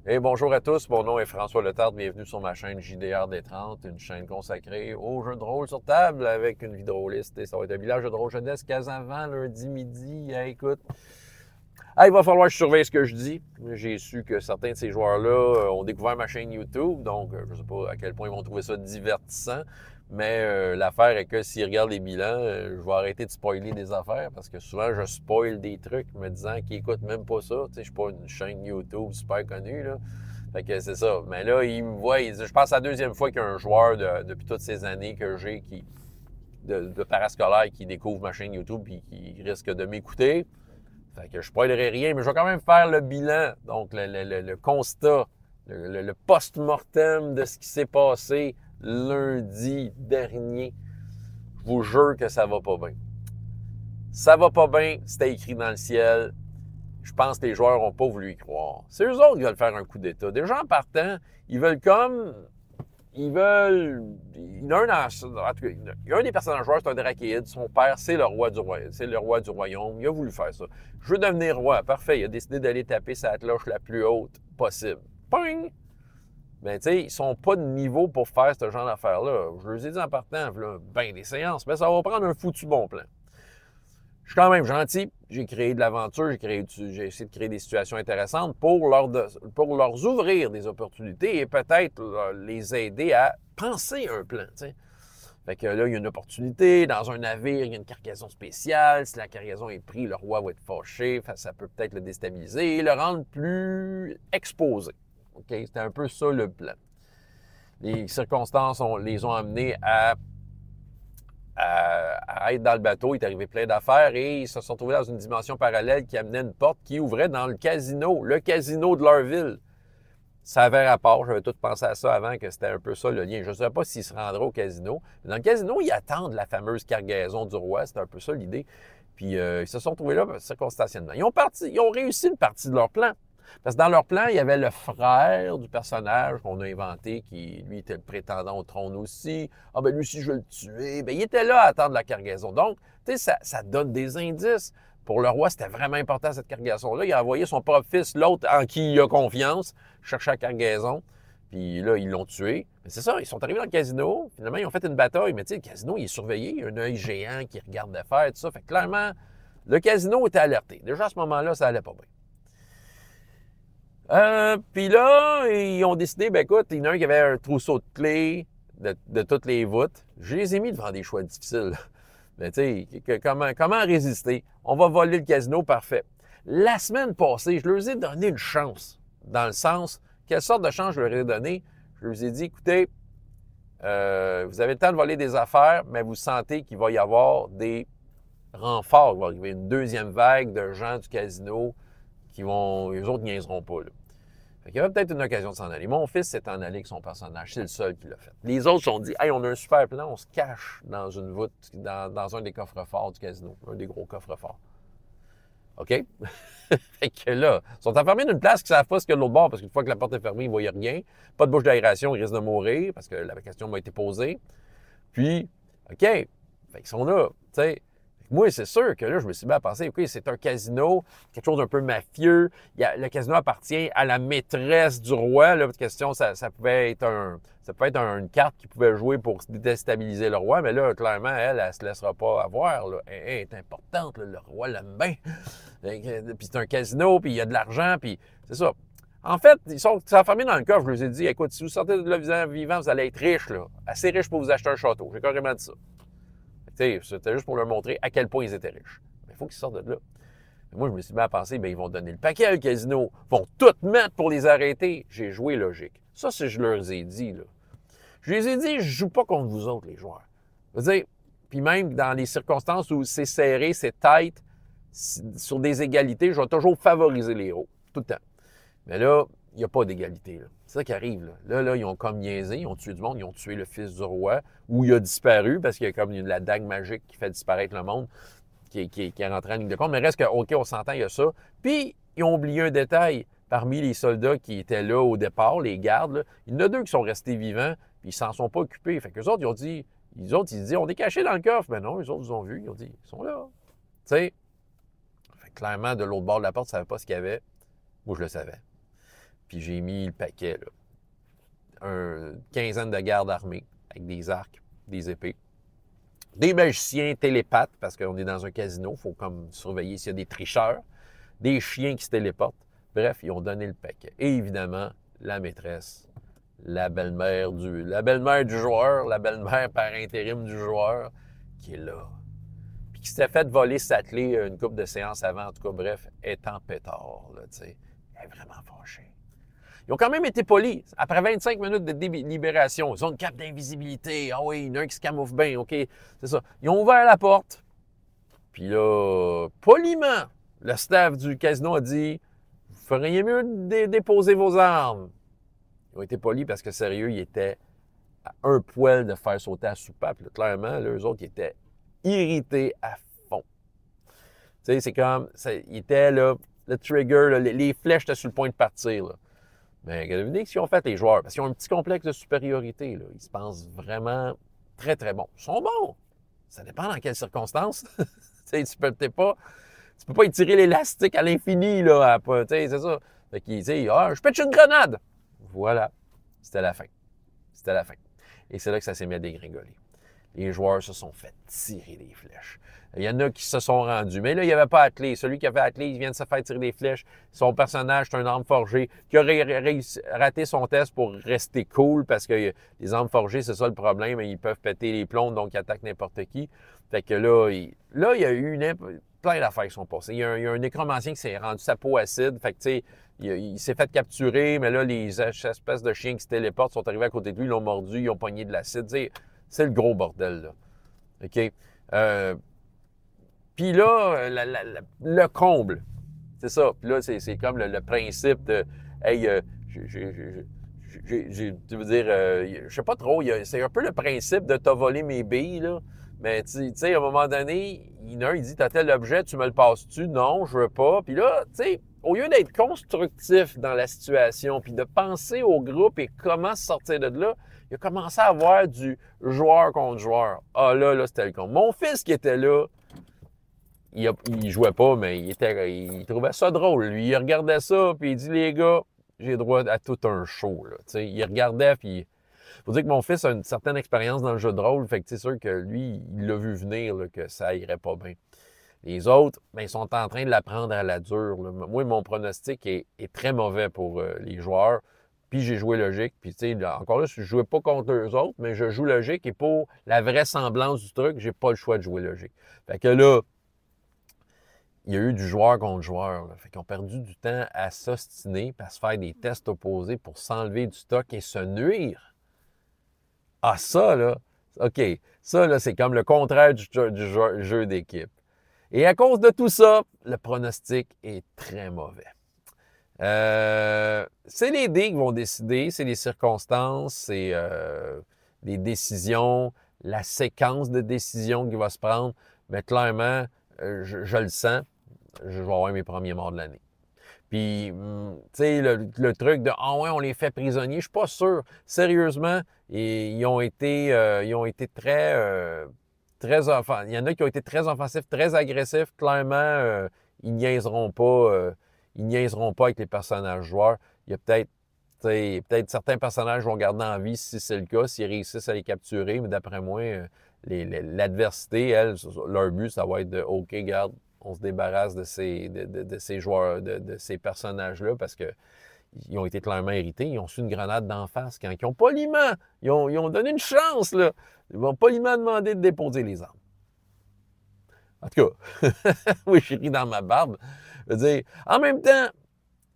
Et bonjour à tous, mon nom est François Letarte, bienvenue sur ma chaîne JDR D30, une chaîne consacrée aux jeux de rôle sur table avec une vie de rôliste. Et ça va être un village de rôle jeunesse Casavant, lundi midi. Écoute, il va falloir que je surveille ce que je dis. J'ai su que certains de ces joueurs-là ont découvert ma chaîne YouTube, donc je ne sais pas à quel point ils vont trouver ça divertissant. Mais l'affaire est que s'ils regardent les bilans, je vais arrêter de spoiler des affaires parce que souvent je spoil des trucs me disant qu'ils écoutent même pas ça. Tu sais, je suis pas une chaîne YouTube super connue, là. Fait que c'est ça. Mais là, ils me voient, je pense que c'est la deuxième fois qu'il y a un joueur depuis toutes ces années que j'ai de parascolaire qui découvre ma chaîne YouTube et qui risque de m'écouter. Fait que je spoilerai rien, mais je vais quand même faire le bilan, donc le constat, le post-mortem de ce qui s'est passé lundi dernier. Je vous jure que ça va pas bien. Ça va pas bien, c'était écrit dans le ciel. Je pense que les joueurs n'ont pas voulu y croire. C'est eux autres qui veulent faire un coup d'État. Des gens partant, ils veulent comme... Ils veulent... Il y a un des personnages joueurs, c'est un Drakéide. Son père, c'est le roi du royaume. C'est le roi du royaume. Il a voulu faire ça. Je veux devenir roi. Parfait. Il a décidé d'aller taper sa cloche la plus haute possible. Ping! Mais tu sais, ils sont pas de niveau pour faire ce genre d'affaires-là. Je leur ai dit en partant, là, ben des séances, mais ça va prendre un foutu bon plan. Je suis quand même gentil. J'ai créé de l'aventure, j'ai essayé de créer des situations intéressantes pour leur ouvrir des opportunités et peut-être les aider à penser un plan. T'sais. Fait que là, il y a une opportunité. Dans un navire, il y a une cargaison spéciale. Si la cargaison est prise, le roi va être fâché. Ça peut peut-être le déstabiliser et le rendre plus exposé. Okay? C'était un peu ça le plan. Les circonstances les ont amenés à être dans le bateau. Il est arrivé plein d'affaires et ils se sont trouvés dans une dimension parallèle qui amenait une porte qui ouvrait dans le casino de leur ville. Ça avait rapport, j'avais tout pensé à ça avant, que c'était un peu ça le lien. Je ne sais pas s'ils se rendraient au casino. Mais dans le casino, ils attendent la fameuse cargaison du roi, c'était un peu ça l'idée. Puis ils se sont trouvés là circonstanciellement. Ils ont réussi une partie de leur plan. Parce que dans leur plan, il y avait le frère du personnage qu'on a inventé, qui, lui, était le prétendant au trône aussi. Ah, ben lui, si je veux le tuer, ben il était là à attendre la cargaison. Donc, tu sais, ça donne des indices. Pour le roi, c'était vraiment important, cette cargaison-là. Il a envoyé son propre fils, l'autre en qui il a confiance, chercher la cargaison. Puis là, ils l'ont tué. Mais c'est ça, ils sont arrivés dans le casino. Finalement, ils ont fait une bataille. Mais tu sais, le casino, il est surveillé. Il y a un œil géant qui regarde de faire, tout ça. Fait que clairement, le casino était alerté. Déjà, à ce moment-là, ça allait pas bien. Puis là, ils ont décidé, ben écoute, il y en a un qui avait un trousseau de clés de toutes les voûtes. Je les ai mis devant des choix difficiles. Mais tu sais, comment résister? On va voler le casino, parfait. La semaine passée, je leur ai donné une chance. Dans le sens, quelle sorte de chance je leur ai donné? Je leur ai dit, écoutez, vous avez le temps de voler des affaires, mais vous sentez qu'il va y avoir des renforts. Il va arriver une deuxième vague de gens du casino qui vont... Les autres niaiseront pas, là. Fait qu'il y avait peut-être une occasion de s'en aller. Mon fils s'est en allé avec son personnage. C'est le seul qui l'a fait. Les autres se sont dit, hey, on a un super plan, on se cache dans une voûte, dans un des coffres-forts du casino, un des gros coffres-forts. OK? Fait que là, ils sont enfermés d'une place qu'ils ne savent pas ce qu'il y a de l'autre bord, parce qu'une fois que la porte est fermée, ils ne voient rien. Pas de bouche d'aération, ils risquent de mourir, parce que la question m'a été posée. Puis, OK, fait qu'ils sont là, tu sais. Moi, c'est sûr que là, je me suis mis à penser, OK, c'est un casino, quelque chose d'un peu mafieux. Le casino appartient à la maîtresse du roi. Là, votre question, ça pouvait être une carte qui pouvait jouer pour déstabiliser le roi, mais là, clairement, elle ne se laissera pas avoir. Là. Elle est importante, là, le roi l'aime bien. Puis c'est un casino, puis il y a de l'argent, puis c'est ça. En fait, ils sont enfermés dans le coffre. Je leur ai dit, écoute, si vous sortez de là vivant, vous allez être riche, là. Assez riche pour vous acheter un château. J'ai carrément dit ça. C'était juste pour leur montrer à quel point ils étaient riches. Mais il faut qu'ils sortent de là. Mais moi, je me suis mis à penser, bien, ils vont donner le paquet à le casino, ils vont tout mettre pour les arrêter. J'ai joué logique. Ça, c'est je leur ai dit, là. Je les ai dit, je joue pas contre vous autres, les joueurs. Je veux dire, puis même dans les circonstances où c'est serré, c'est tight, sur des égalités, je vais toujours favoriser les héros, tout le temps. Mais là, il n'y a pas d'égalité. C'est ça qui arrive. Là, ils ont comme niaisé, ils ont tué du monde, ils ont tué le fils du roi, ou il a disparu parce qu'il y a comme la dague magique qui fait disparaître le monde, qui est rentré en ligne de compte. Mais reste que, OK, on s'entend, il y a ça. Puis, ils ont oublié un détail. Parmi les soldats qui étaient là au départ, les gardes, là, il y en a deux qui sont restés vivants, puis ils s'en sont pas occupés. Fait qu'eux autres, ils se disent, on est cachés dans le coffre. Mais non, eux autres, ils ont vu, ils ont dit, ils sont là. Tu sais, clairement, de l'autre bord de la porte, ils ne savaient pas ce qu'il y avait. Moi, je le savais. Puis j'ai mis le paquet, là. Une quinzaine de gardes armés avec des arcs, des épées. Des magiciens télépathes, parce qu'on est dans un casino, il faut comme surveiller s'il y a des tricheurs. Des chiens qui se téléportent. Bref, ils ont donné le paquet. Et évidemment, la maîtresse, la belle-mère du joueur, la belle-mère par intérim du joueur, qui est là. Puis qui s'était fait voler sa clé une couple de séances avant, en tout cas, bref, est en pétard, là, tu sais. Elle est vraiment fâchée. Ils ont quand même été polis. Après 25 minutes de libération, ils ont une cape d'invisibilité. Ah oui, il y en a un qui se camoufle bien, OK, c'est ça. Ils ont ouvert la porte. Puis là, poliment, le staff du casino a dit « Vous feriez mieux de déposer vos armes. » Ils ont été polis parce que, sérieux, ils étaient à un poil de faire sauter la soupape. Là. Clairement, là, eux autres, ils étaient irrités à fond. Tu sais, c'est comme, ils étaient là, le trigger, là, les flèches étaient sur le point de partir. Là. Mais devinez ce qu'ils ont fait, les joueurs, parce qu'ils ont un petit complexe de supériorité. Là. Ils se pensent vraiment très, très bons. Ils sont bons. Ça dépend dans quelles circonstances. Tu peux pas étirer l'élastique à l'infini, là. C'est ça. Fait qu'ils disent, je pète une grenade. Voilà. C'était la fin. C'était la fin. Et c'est là que ça s'est mis à dégringoler. Les joueurs se sont fait tirer des flèches. Il y en a qui se sont rendus. Mais là, il n'y avait pas la clé. Celui qui avait la clé, il vient de se faire tirer des flèches. Son personnage, c'est un arme forgée qui aurait raté son test pour rester cool parce que les armes forgées, c'est ça le problème. Ils peuvent péter les plombs, donc ils attaquent n'importe qui. Fait que là, il y a eu plein d'affaires qui sont passées. Il y a un nécromancien qui s'est rendu sa peau acide. Fait que, tu sais, il s'est fait capturer, mais là, les espèces de chiens qui se téléportent sont arrivés à côté de lui, ils l'ont mordu, ils ont pogné de l'acide. C'est le gros bordel, là. OK? Puis là, le comble, c'est ça. Puis là, c'est comme le principe de, hey, tu veux dire, je sais pas trop, c'est un peu le principe de t'as volé mes billes, là. Mais tu sais, à un moment donné, il y en a un, il dit, t'as tel objet, tu me le passes-tu? Non, je veux pas. Puis là, tu sais, au lieu d'être constructif dans la situation, puis de penser au groupe et comment sortir de là, il a commencé à avoir du joueur contre joueur. Ah là, c'était le con. Mon fils qui était là, il jouait pas, mais il trouvait ça drôle. Lui, il regardait ça, puis il dit, les gars, j'ai droit à tout un show. Là. Tu sais, il regardait, puis faut dire que mon fils a une certaine expérience dans le jeu de rôle, fait que c'est sûr que lui, il l'a vu venir, là, que ça irait pas bien. Les autres, ben, ils sont en train de la prendre à la dure. Là. Moi, mon pronostic est très mauvais pour les joueurs. Puis j'ai joué logique. Puis tu sais, encore là, je ne jouais pas contre eux autres, mais je joue logique. Et pour la vraisemblance du truc, j'ai pas le choix de jouer logique. Fait que là, il y a eu du joueur contre joueur. Là. Fait qu'ils ont perdu du temps à s'ostiner, à se faire des tests opposés pour s'enlever du stock et se nuire. Ah, ça, là, OK. Ça, là, c'est comme le contraire du jeu d'équipe. Et à cause de tout ça, le pronostic est très mauvais. C'est les dés qui vont décider, c'est les circonstances, c'est les décisions, la séquence de décisions qui va se prendre. Mais clairement, je le sens, je vais avoir mes premiers morts de l'année. Puis, tu sais, le truc de « Ah ouais, on les fait prisonniers », je suis pas sûr. Sérieusement, ils ont été très... il y en a qui ont été très offensifs, très agressifs. Clairement, ils niaiseront pas avec les personnages joueurs. Il y a peut-être certains personnages vont garder en vie si c'est le cas, s'ils réussissent à les capturer. Mais d'après moi, l'adversité, elle, leur but, ça va être de OK, garde, on se débarrasse de ces joueurs, de ces personnages-là parce que ils ont été clairement hérités. Ils ont su une grenade d'en face quand ils ont poliment, ils ont donné une chance, là. Ils vont poliment demander de déposer les armes. En tout cas, oui, j'ai ri dans ma barbe. Je veux dire, en même temps,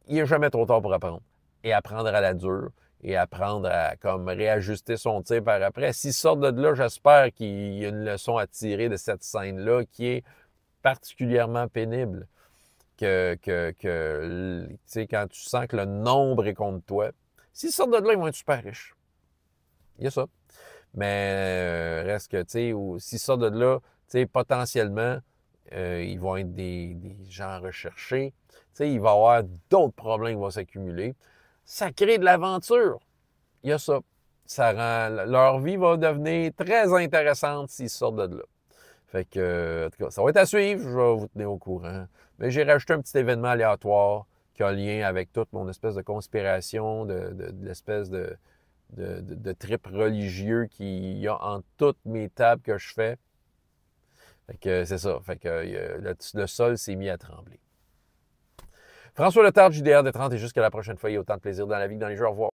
il n'est jamais trop tard pour apprendre. Et apprendre à la dure. Et apprendre à comme réajuster son tir par après. S'ils sortent de là, j'espère qu'il y a une leçon à tirer de cette scène-là qui est particulièrement pénible. Que tu sais, quand tu sens que le nombre est contre toi. S'ils sortent de là, ils vont être super riches. Il y a ça. Mais reste que, tu sais, s'ils sortent de là, tu sais, potentiellement, ils vont être des gens recherchés. Tu sais, il va y avoir d'autres problèmes qui vont s'accumuler. Ça crée de l'aventure. Il y a ça. Ça rend... Leur vie va devenir très intéressante s'ils sortent de là. Fait que, en tout cas, ça va être à suivre. Je vais vous tenir au courant. Mais j'ai rajouté un petit événement aléatoire qui qui a un lien avec toute mon espèce de conspiration, de l'espèce de trip religieux qu'il y a entre toutes mes tables que je fais. Fait que c'est ça. Fait que le sol s'est mis à trembler. François Letard, JDR de 30, et jusqu'à la prochaine fois, il y a autant de plaisir dans la vie que dans les jeux. Au revoir.